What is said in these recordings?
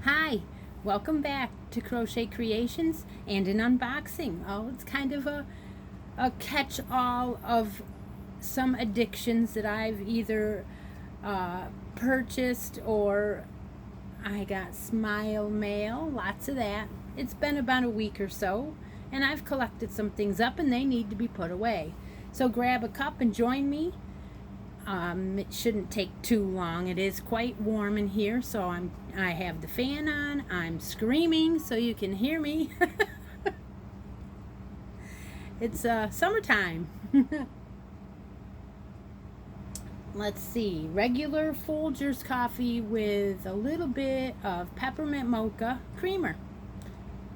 Hi, welcome back to Crochet Creations and an unboxing. Oh, it's kind of a catch all of some addictions that I've either purchased or I got Smile Mail, lots of that. It's been about a week or so, and I've collected some things up and they need to be put away. So grab a cup and join me. It shouldn't take too long. It is quite warm in here, so I have the fan on. I'm screaming so you can hear me. It's summertime. Let's see. Regular Folgers coffee with a little bit of peppermint mocha creamer.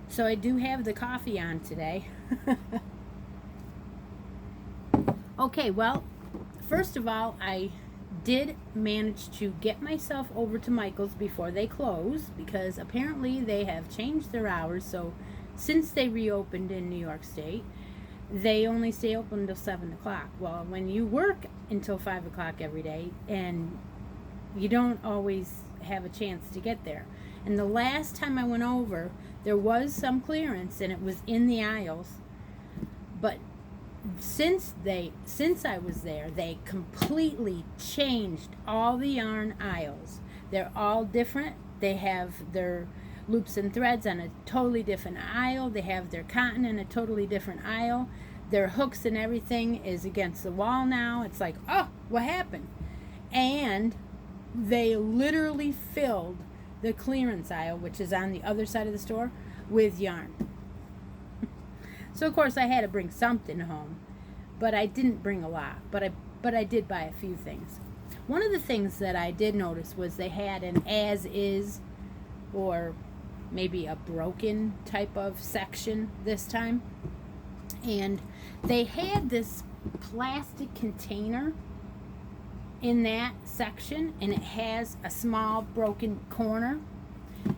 So I do have the coffee on today. Okay, well, first of all, I did manage to get myself over to Michael's before they close because apparently they have changed their hours. So since they reopened in New York State, they only stay open until 7 o'clock. Well, when you work until 5 o'clock every day, and you don't always have a chance to get there. And the last time I went over, there was some clearance and it was in the aisles. But since I was there, they completely changed all the yarn aisles. They're all different. They have their loops and threads on a totally different aisle. They have their cotton in a totally different aisle. Their hooks and everything is against the wall now. It's like, oh, what happened? And they literally filled the clearance aisle, which is on the other side of the store, with yarn. So of course I had to bring something home, but I didn't bring a lot. But I did buy a few things. One of the things that I did notice was they had an as is, or maybe a broken type of section this time, and they had this plastic container in that section, and it has a small broken corner.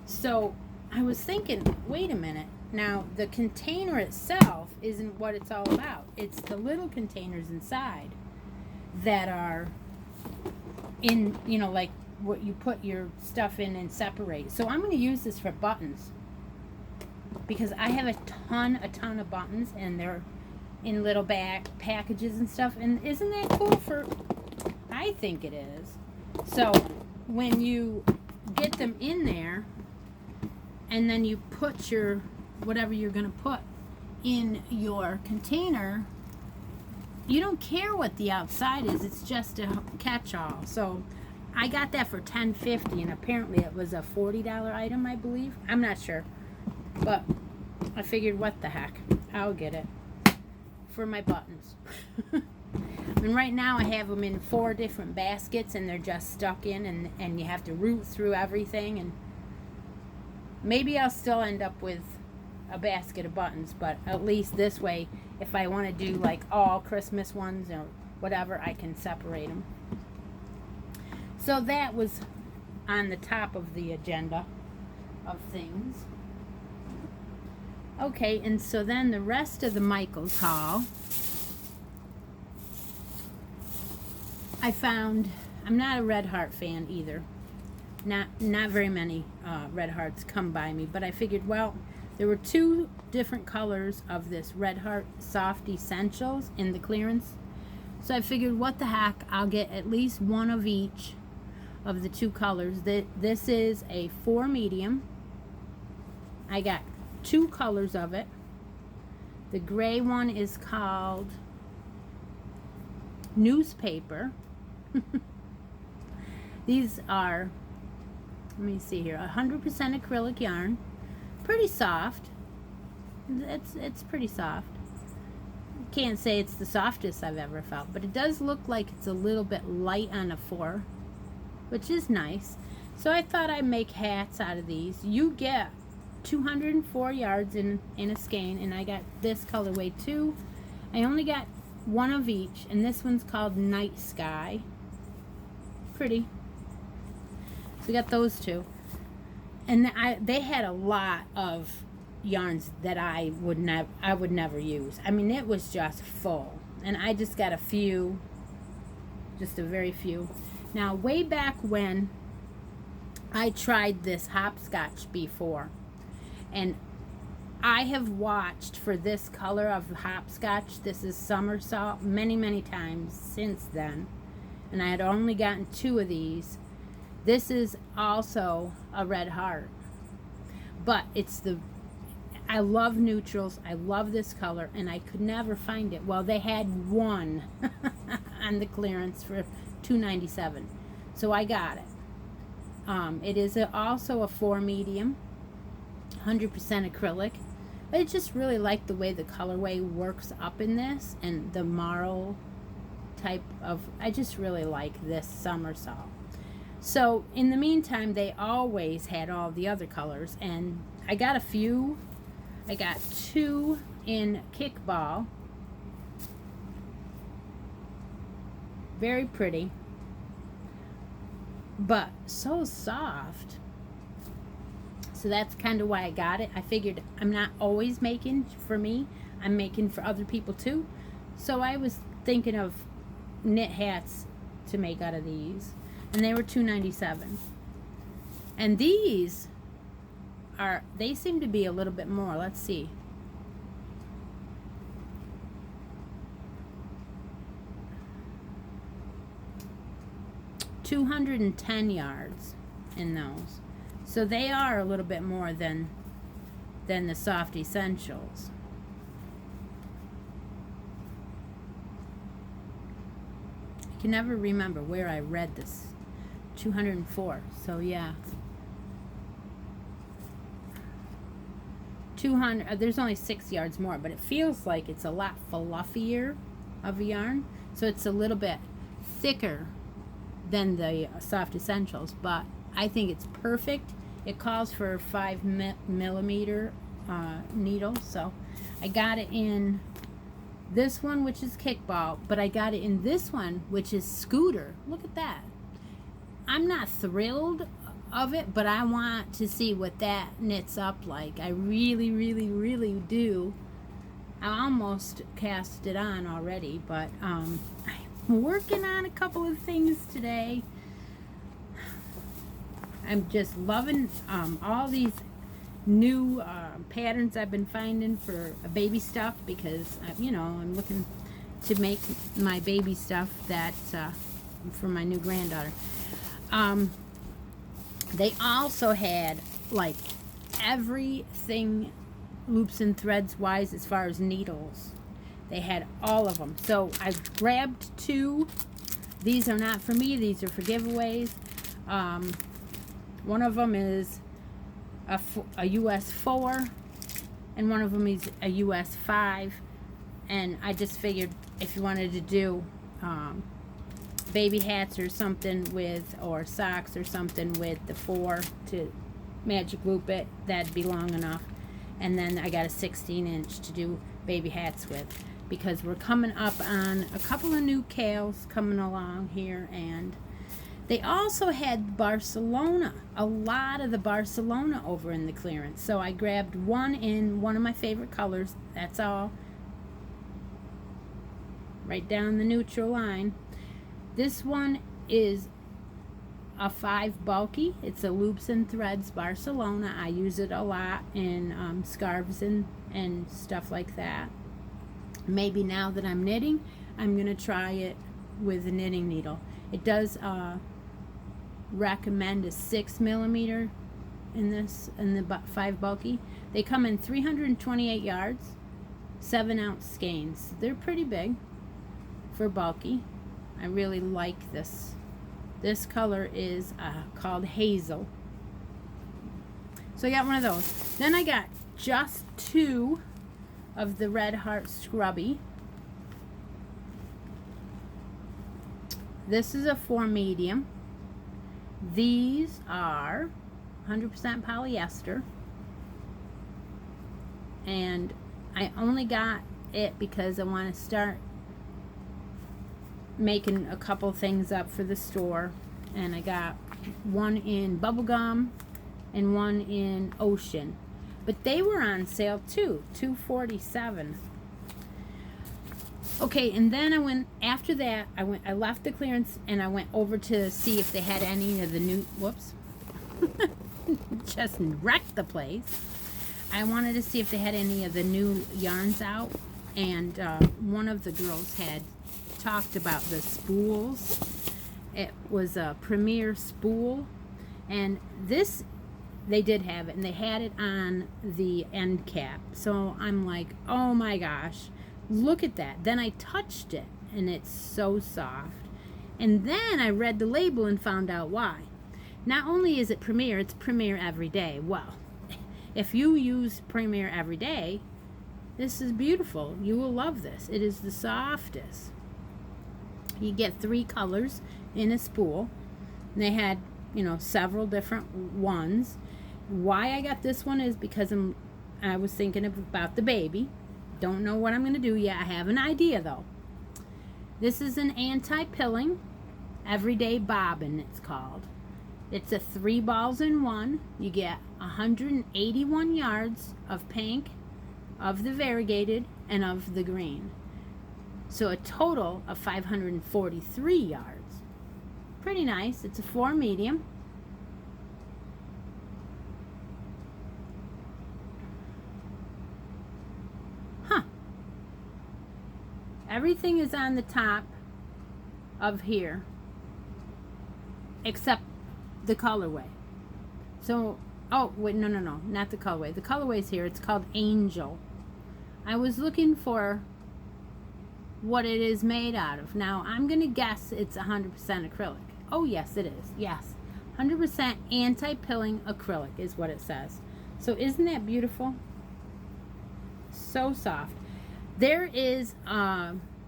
So I was thinking, wait a minute. Now, the container itself isn't what it's all about. It's the little containers inside that are in, like what you put your stuff in and separate. So I'm going to use this for buttons because I have a ton of buttons, and they're in little back packages and stuff. And isn't that cool? I think it is. So when you get them in there, and then you put your whatever you're going to put in your container, you don't care what the outside is. It's just a catch-all. So I got that for $10.50, and apparently it was a $40 item, I believe. I'm not sure, but I figured, what the heck, I'll get it for my buttons. And right now I have them in 4 different baskets, and they're just stuck in, and you have to root through everything, and maybe I'll still end up with a basket of buttons, but at least this way, if I want to do like all Christmas ones or whatever, I can separate them. So that was on the top of the agenda of things. Okay, and so then the rest of the Michael's haul, I found, I'm not a Red Heart fan either. Not very many Red Hearts come by me, but I figured, well, there were 2 different colors of this Red Heart Soft Essentials in the clearance. So I figured, what the heck, I'll get at least one of each of the 2 colors. This is a 4 medium. I got 2 colors of it. The gray one is called Newspaper. These are, let me see here, 100% acrylic yarn. Pretty soft. It's pretty soft. Can't say it's the softest I've ever felt, but it does look like it's a little bit light on a 4, which is nice. So I thought I'd make hats out of these. You get 204 yards in a skein, and I got this colorway too. I only got 1 of each, and this one's called Night Sky. Pretty. So we got those 2. And they had a lot of yarns that I would never use. I mean, it was just full, and I just got a few, just a very few. Now, way back when I tried this hopscotch before, and I have watched for this color of hopscotch. This is Somersault many, many times since then, and I had only gotten 2 of these. This is also a red heart, but I love neutrals. I love this color, and I could never find it. Well, they had one on the clearance for $2.97, so I got it. It is also a 4 medium, 100% acrylic. I just really like the way the colorway works up in this, and the marl type of, I just really like this Somersault. So in the meantime, they always had all the other colors, and I got a few. I got 2 in Kickball. Very pretty, but so soft. So that's kind of why I got it. I figured I'm not always making for me, I'm making for other people too. So I was thinking of knit hats to make out of these, and they were $2.97. And these they seem to be a little bit more. Let's see. $210 yards in those. So they are a little bit more than the Soft Essentials. I can never remember where I read this. 204. So yeah. 200. There's only 6 yards more, but it feels like it's a lot fluffier of a yarn. So it's a little bit thicker than the Soft Essentials, but I think it's perfect. It calls for a 5 millimeter needle, so I got it in this one, which is Kickball, but I got it in this one, which is Scooter. Look at that. I'm not thrilled of it, but I want to see what that knits up like. I really, really, really do. I almost cast it on already, but I'm working on a couple of things today. I'm just loving all these new patterns I've been finding for baby stuff, because I'm looking to make my baby stuff that's for my new granddaughter. They also had like everything loops and threads wise as far as needles. They had all of them. So I grabbed 2. These are not for me. These are for giveaways. One of them is a US 4, and one of them is a US 5. And I just figured if you wanted to do baby hats or something with, or socks or something with the 4 to magic loop it, that'd be long enough. And then I got a 16-inch to do baby hats with, because we're coming up on a couple of new Kales coming along here. And they also had Barcelona, a lot of the Barcelona over in the clearance. So I grabbed one in one of my favorite colors. That's all. Right down the neutral line. This one is a 5 bulky. It's a loops and threads Barcelona. I use it a lot in scarves and stuff like that. Maybe now that I'm knitting, I'm going to try it with a knitting needle. It does recommend a 6 millimeter in the 5 bulky. They come in 328 yards, 7-ounce skeins. They're pretty big for bulky. I really like this. This color is called Hazel. So I got one of those. Then I got just 2 of the Red Heart Scrubby. This is a 4 medium. These are 100% polyester. And I only got it because I want to start making a couple things up for the store. And I got one in Bubblegum and one in Ocean. But they were on sale too, $247. Okay, and then I went, after that, I left the clearance and I went over to see if they had any of the new, whoops, Just wrecked the place. I wanted to see if they had any of the new yarns out, and one of the girls had talked about the spools. It was a Premier spool, and this, they did have it, and they had it on the end cap. So I'm like, oh my gosh, look at that. Then I touched it, and it's so soft. And then I read the label and found out why. Not only is it Premier, it's Premier every day. Well, if you use Premier every day, this is beautiful. You will love this. It is the softest. You get 3 colors in a spool. And they had, you know, several different ones. Why I got this one is because I was thinking about the baby. Don't know what I'm going to do yet. I have an idea, though. This is an anti-pilling everyday bobbin, it's called. It's a 3 balls in one. You get 181 yards of pink, of the variegated, and of the green. So a total of 543 yards. Pretty nice. It's a 4 medium. Huh. Everything is on the top of here except the colorway. So, oh, wait, no, not the colorway. The colorway's here. It's called Angel. I was looking for what it is made out of. Now, I'm going to guess it's 100% acrylic. Oh, yes, it is. Yes. 100% anti-pilling acrylic is what it says. So, isn't that beautiful? So soft. There is,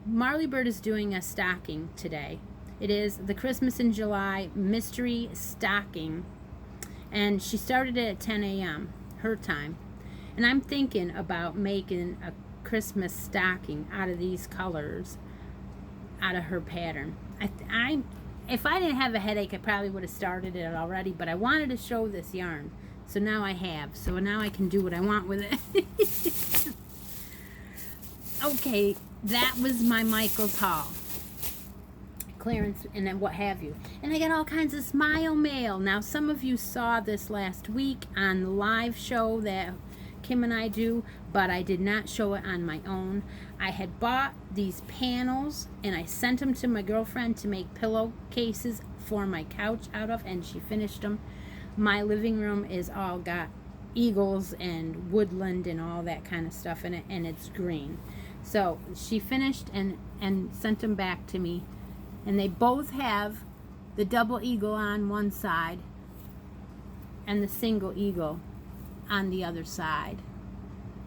Marley Bird is doing a stocking today. It is the Christmas in July mystery stocking. And she started it at 10 a.m. her time. And I'm thinking about making a Christmas stocking out of these colors, out of her pattern. If I didn't have a headache, I probably would have started it already, but I wanted to show this yarn. So now I have. So now I can do what I want with it. Okay, that was my Michael's haul. Clearance and then what have you. And I got all kinds of smile mail. Now, some of you saw this last week on the live show that Kim and I do, but I did not show it on my own. I had bought these panels and I sent them to my girlfriend to make pillowcases for my couch out of, and she finished them. My living room is all got eagles and woodland and all that kind of stuff in it, and it's green. So she finished and sent them back to me. And they both have the double eagle on one side and the single eagle on the other side.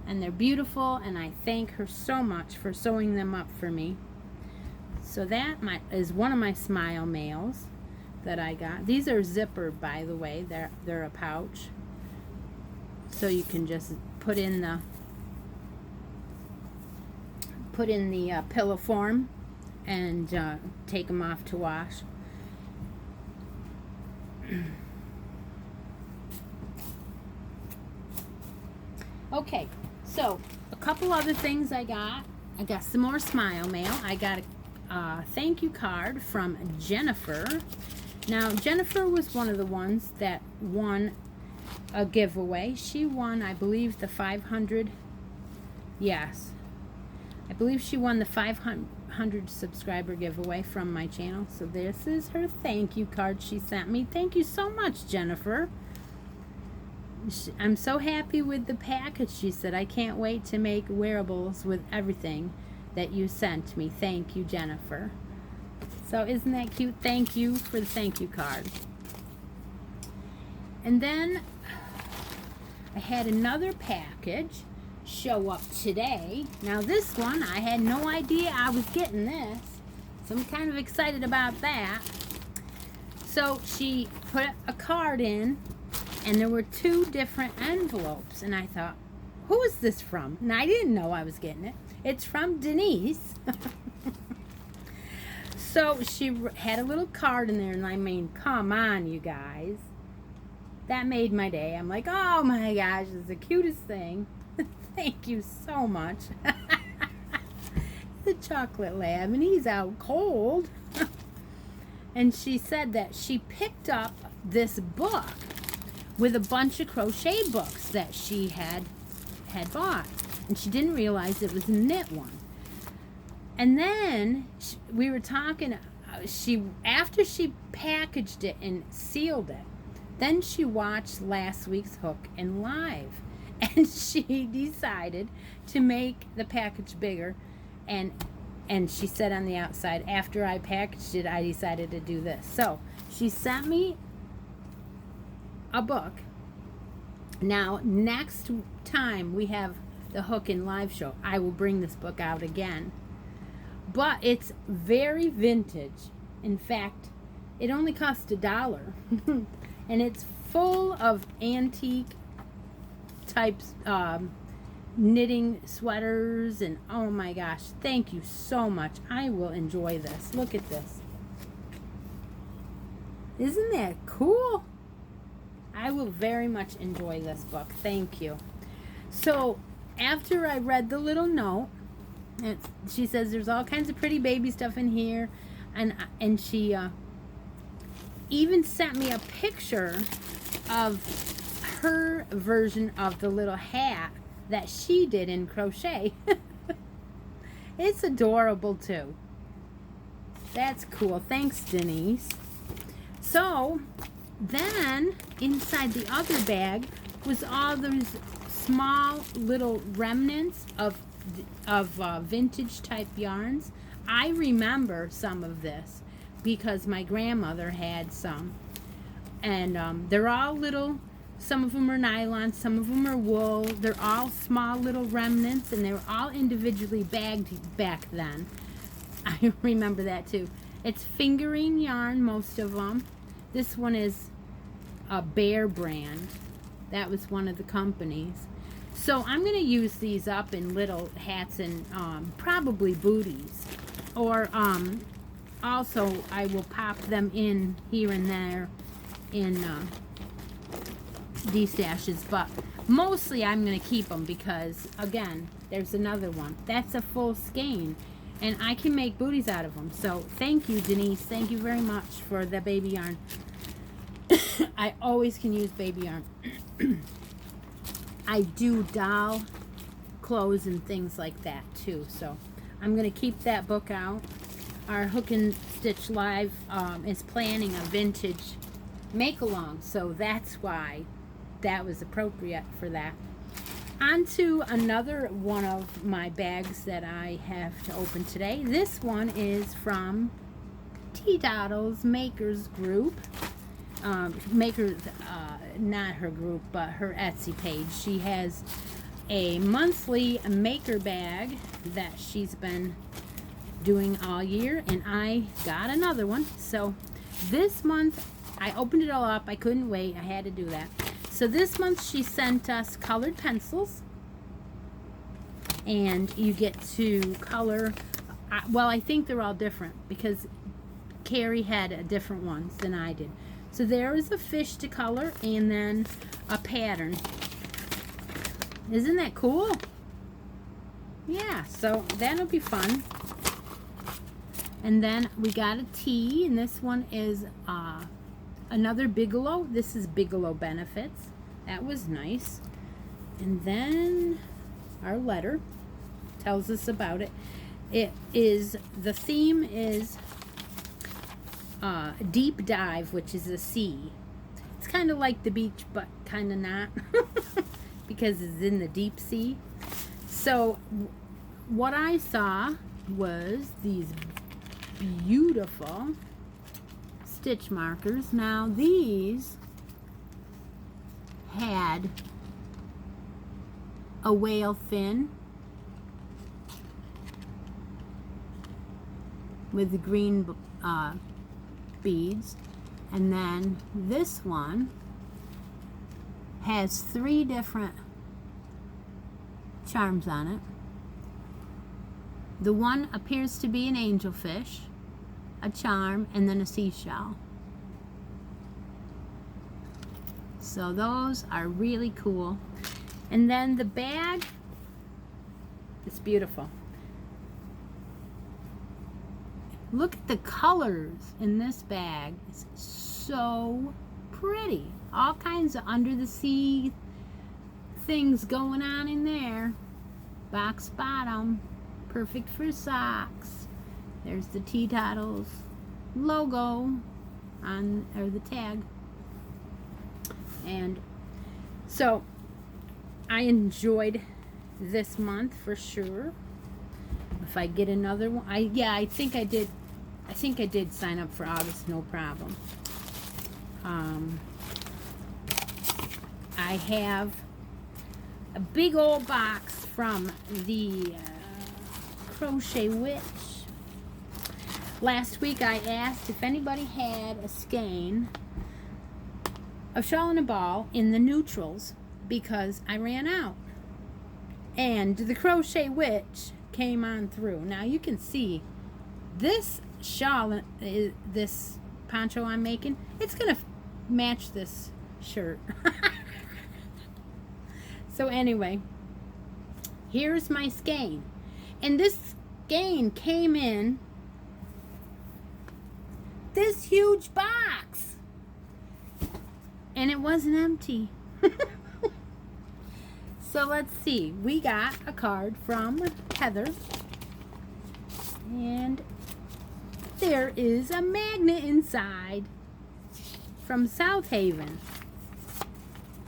And they're beautiful, and I thank her so much for sewing them up for me. So that is one of my smile mails that I got. These are zippered, by the way. They're a pouch. So you can just put in the pillow form and take them off to wash. Okay, so a couple other things I got. I got some more smile mail. I got a thank you card from Jennifer. Now, Jennifer was one of the ones that won a giveaway. She won, I believe, the 500. Yes. I believe she won the 500 subscriber giveaway from my channel. So this is her thank you card she sent me. Thank you so much, Jennifer. I'm so happy with the package, she said. I can't wait to make wearables with everything that you sent me. Thank you, Jennifer. So isn't that cute? Thank you for the thank you card. And then I had another package show up today. Now this one, I had no idea I was getting this, so I'm kind of excited about that. So she put a card in, and there were 2 different envelopes, and I thought, who is this from? And I didn't know I was getting it. It's from Denise. So she had a little card in there, and I mean, come on, you guys. That made my day. I'm like, oh my gosh, it's the cutest thing. Thank you so much. The chocolate lab, and he's out cold. And she said that she picked up this book with a bunch of crochet books that she had bought, and she didn't realize it was a knit one. And then we were talking, after she packaged it and sealed it, then she watched last week's Hook and Live, and she decided to make the package bigger, and she said on the outside, after I packaged it, I decided to do this. So she sent me a book. Now, next time we have the Hook and Live show, I will bring this book out again. But it's very vintage. In fact, it only cost $1. And it's full of antique types, knitting sweaters, and oh my gosh, thank you so much. I will enjoy this. Look at this. Isn't that cool? I will very much enjoy this book. Thank you. So after I read the little note, she says there's all kinds of pretty baby stuff in here, and she even sent me a picture of her version of the little hat that she did in crochet. It's adorable too. That's cool. Thanks, Denise. So then inside the other bag was all those small little remnants of vintage type yarns. I remember some of this because my grandmother had some, and they're all little. Some of them are nylon, some of them are wool. They're all small little remnants, and they were all individually bagged back then. I remember that too. It's fingering yarn, most of them. This one is a Bear brand. That was one of the companies. So I'm going to use these up in little hats and probably booties. Or also I will pop them in here and there in these stashes. But mostly I'm going to keep them because, again, there's another one. That's a full skein. And I can make booties out of them. So thank you, Denise. Thank you very much for the baby yarn. I always can use baby yarn. I do doll clothes and things like that too. So I'm going to keep that book out. Our Hook and Stitch Live is planning a vintage make-along. So that's why that was appropriate for that. On to another one of my bags that I have to open today. This one is from T Doddle's Makers Group. Not her group, but her Etsy page. She has a monthly maker bag that she's been doing all year, and I got another one. So this month I opened it all up. I couldn't wait. I had to do that. So this month she sent us colored pencils, and you get to color, well, I think they're all different because Carrie had different ones than I did. So there is a fish to color and then a pattern. Isn't that cool? Yeah, so that'll be fun. And then we got a tea, and this one is another Bigelow. This is Bigelow Benefits. That was nice. And then our letter tells us about it. The theme is Deep Dive, which is a sea. It's kind of like the beach, but kind of not because it's in the deep sea. So what I saw was these beautiful stitch markers. Now these had a whale fin with the green beads, and then this one has 3 different charms on it. The one appears to be an angelfish, a charm, and then a seashell. So those are really cool. And then the bag, it's beautiful. Look at the colors in this bag. It's so pretty. all kinds of under the sea things going on in there. Box bottom, perfect for socks. There's the Teetotals logo on, or the tag. And so I enjoyed this month for sure. If I get another one, I think I did sign up for August, no problem. I have a big old box from the Crochet Witch. Last week I asked if anybody had a skein of Shawl and a Ball in the neutrals because I ran out. And the Crochet Witch came on through. Now you can see this shawl, this poncho I'm making, it's gonna match this shirt. So anyway, here's my skein, and this skein came in this huge box, and it wasn't empty. So let's see, we got a card from Heather, and there is a magnet inside from South Haven,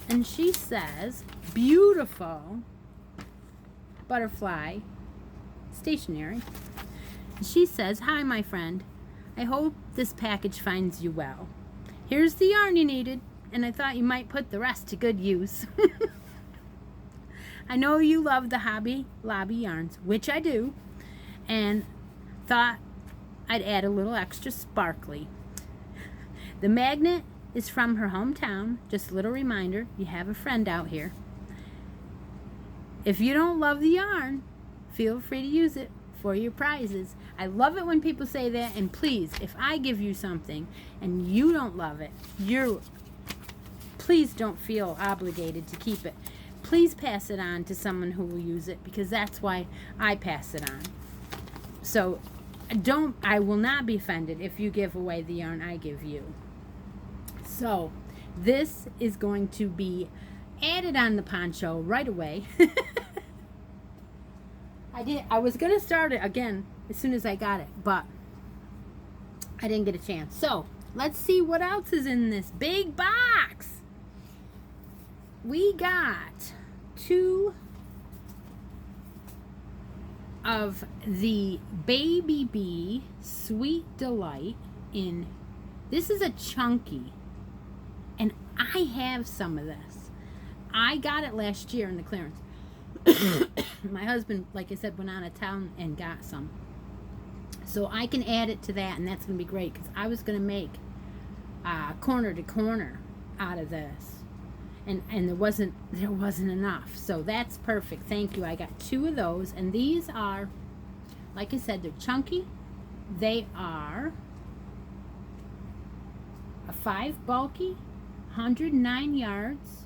and she says, beautiful butterfly stationery. She says, hi my friend, I hope this package finds you well. Here's the yarn you needed, and I thought you might put the rest to good use. I know you love the Hobby Lobby yarns, which I do, and thought I'd add a little extra sparkly. The magnet is from her hometown. Just a little reminder, you have a friend out here. If you don't love the yarn, feel free to use it for your prizes. I love it when people say that, and please, if I give you something and you don't love it, please don't feel obligated to keep it. Please pass it on to someone who will use it, because that's why I pass it on. So I will not be offended if you give away the yarn I give you. So this is going to be added on the poncho right away. I was gonna start it again as soon as I got it, but I didn't get a chance. So let's see what else is in this big box. We got 2 of the Baby Bee Sweet Delight in, this is a chunky, and I have some of this. I got it last year in the clearance. My husband, like I said, went out of town and got some. So I can add it to that, and that's going to be great, because I was going to make corner to corner out of this. And there wasn't enough. So that's perfect. Thank you. I got 2 of those, and these are, like I said, they're chunky. They are a 5 bulky, 109 yards,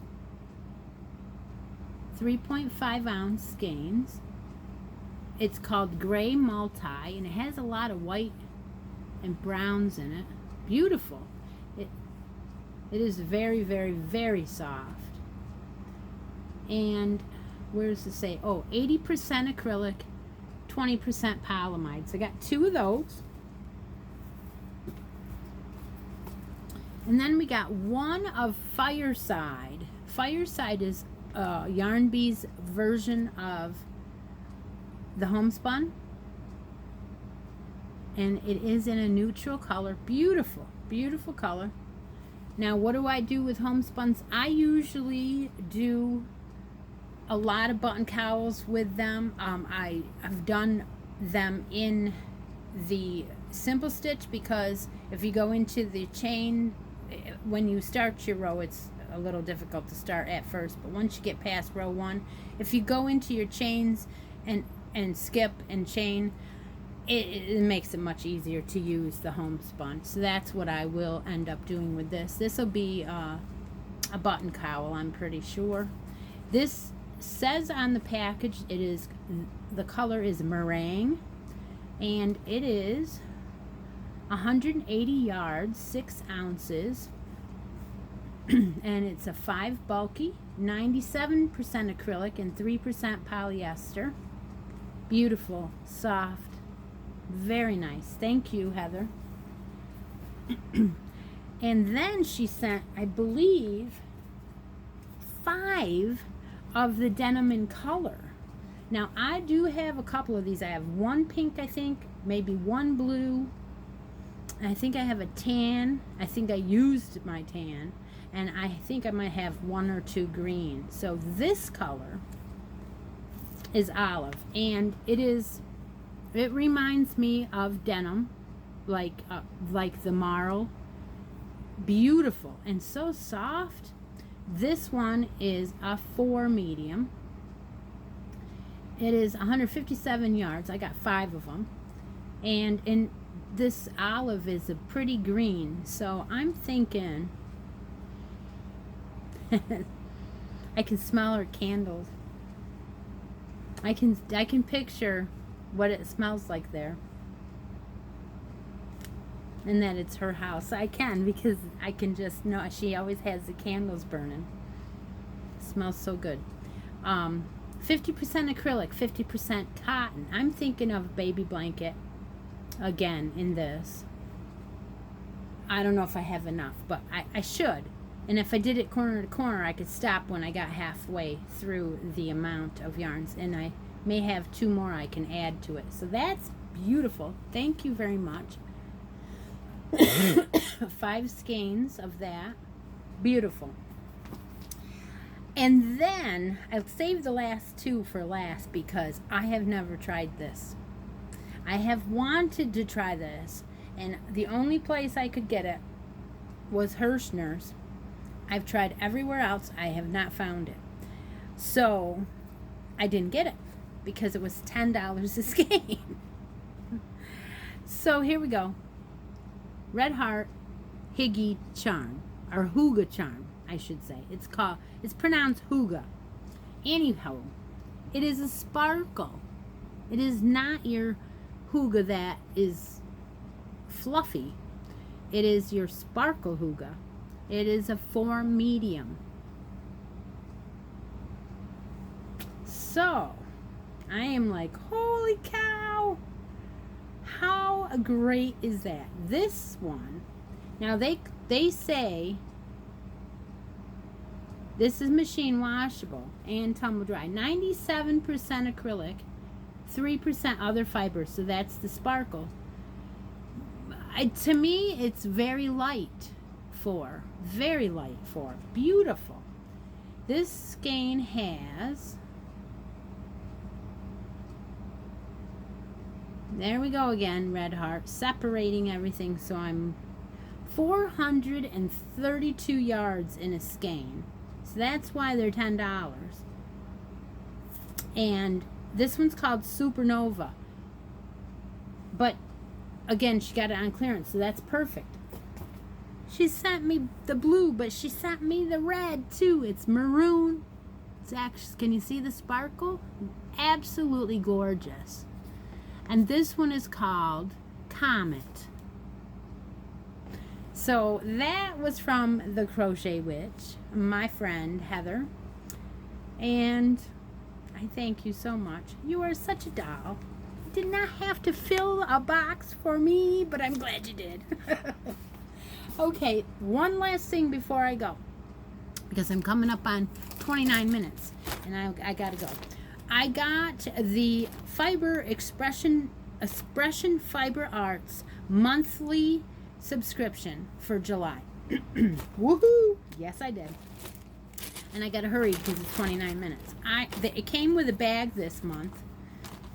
3.5 ounce skeins. It's called Gray Multi, and it has a lot of white and browns in it. Beautiful. It is very, very, very soft. And where does it say? Oh, 80% acrylic, 20% polyamide. So I got 2 of those. And then we got 1 of Fireside. Fireside is Yarn Bee's version of the homespun. And it is in a neutral color. Beautiful, beautiful color. Now, what do I do with homespuns? I usually do a lot of button cowls with them. I have done them in the simple stitch, because if you go into the chain, when you start your row, it's a little difficult to start at first, but once you get past row 1, if you go into your chains and skip and chain, it makes it much easier to use the homespun. So that's what I will end up doing with this. This will be a button cowl, I'm pretty sure. This says on the package the color is meringue, and it is 180 yards, 6 ounces. And it's a 5 bulky, 97% acrylic, and 3% polyester. Beautiful, soft, very nice. Thank you, Heather. And then she sent, I believe, 5 of the denim in color. Now, I do have a couple of these. I have one pink, I think, maybe one blue. I think I have a tan. I think I used my tan. And I think I might have 1 or 2 green. So this color is olive. And it reminds me of denim, like the marl. Beautiful and so soft. This one is a 4 medium. It is 157 yards. I got 5 of them. And in this olive is a pretty green. So I'm thinking I can smell her candles. I can picture what it smells like there. And that it's her house. I can, because I can just know she always has the candles burning. It smells so good. 50% acrylic, 50% cotton. I'm thinking of baby blanket again in this. I don't know if I have enough, but I should. And if I did it corner to corner, I could stop when I got halfway through the amount of yarns. And I may have 2 more I can add to it. So that's beautiful. Thank you very much. 5 skeins of that. Beautiful. And then I'll save the last 2 for last because I have never tried this. I have wanted to try this, and the only place I could get it was Hirschner's. I've tried everywhere else. I have not found it. So I didn't get it because it was $10 a skein. So here we go. Red Heart Hygge Charm, or Hygge Charm, I should say. It's pronounced Hygge. Anyhow, it is a sparkle. It is not your Hygge that is fluffy. It is your sparkle Hygge. It is a 4 medium. So, I am like, holy cow! How great is that? This one, now they say this is machine washable and tumble dry. 97% acrylic, 3% other fibers. So that's the sparkle. To me, it's very light for. Beautiful. This skein has, there we go again, Red Heart, separating everything. So I'm 432 yards in a skein. So that's why they're $10. And this one's called Supernova. But again, she got it on clearance, so that's perfect. She sent me the blue, but she sent me the red too. It's maroon. It's actually, can you see the sparkle? Absolutely gorgeous. And this one is called Comet. So that was from the Crochet Witch, my friend Heather. And I thank you so much. You are such a doll. You did not have to fill a box for me, but I'm glad you did. Okay, one last thing before I go, because I'm coming up on 29 minutes, and I gotta go. I got the Expression Fiber Arts monthly subscription for July. Woohoo! Yes, I did. And I gotta hurry because it's 29 minutes. It came with a bag this month,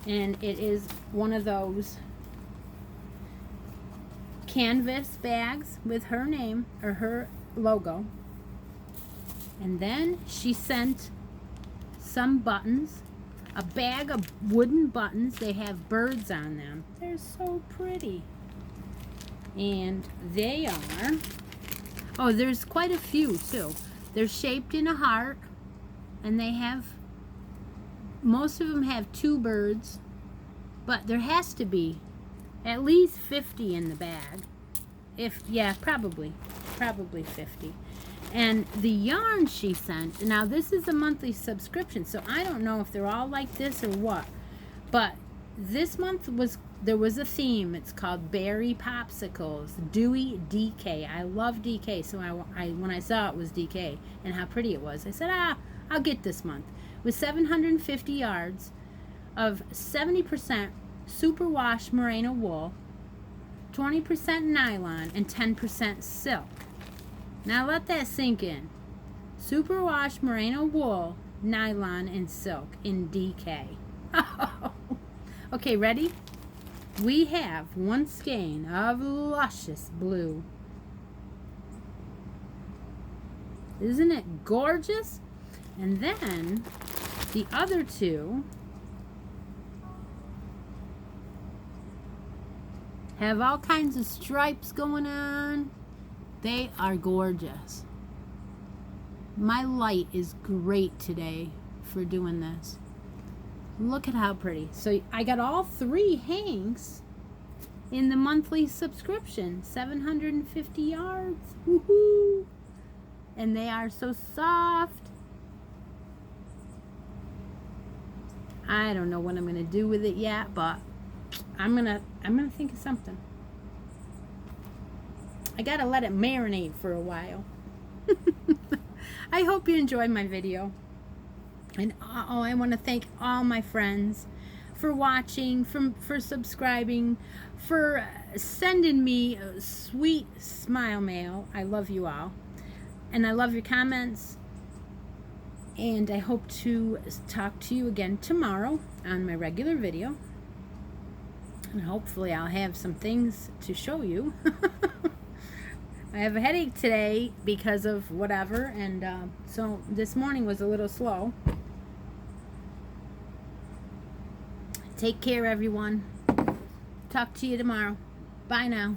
and it is one of those canvas bags with her name or her logo. And then she sent some buttons, a bag of wooden buttons. They have birds on them. They're so pretty. And they are, oh, there's quite a few too. They're shaped in a heart, and they have, most of them have 2 birds, but there has to be at least 50 in the bag. Yeah, probably 50. And the yarn she sent, now this is a monthly subscription, so I don't know if they're all like this or what, but this month there was a theme. It's called Berry Popsicles, Dewy DK. I love DK, so I when I saw it was DK and how pretty it was, I said, I'll get this month. With 750 yards of 70% superwash merino wool, 20% nylon, and 10% silk. Now let that sink in. Superwash merino wool, nylon, and silk in DK. Okay, ready? We have one skein of luscious blue. Isn't it gorgeous? And then the other two have all kinds of stripes going on. They are gorgeous. My light is great today for doing this. Look at how pretty. So I got all 3 hanks in the monthly subscription. 750 yards. Woohoo! And they are so soft. I don't know what I'm gonna do with it yet, but I'm gonna think of something. I gotta let it marinate for a while. I hope you enjoyed my video. And I want to thank all my friends for watching, for subscribing, for sending me a sweet smile mail. I love you all. And I love your comments. And I hope to talk to you again tomorrow on my regular video. And hopefully I'll have some things to show you. I have a headache today because of whatever. And so this morning was a little slow. Take care, everyone. Talk to you tomorrow. Bye now.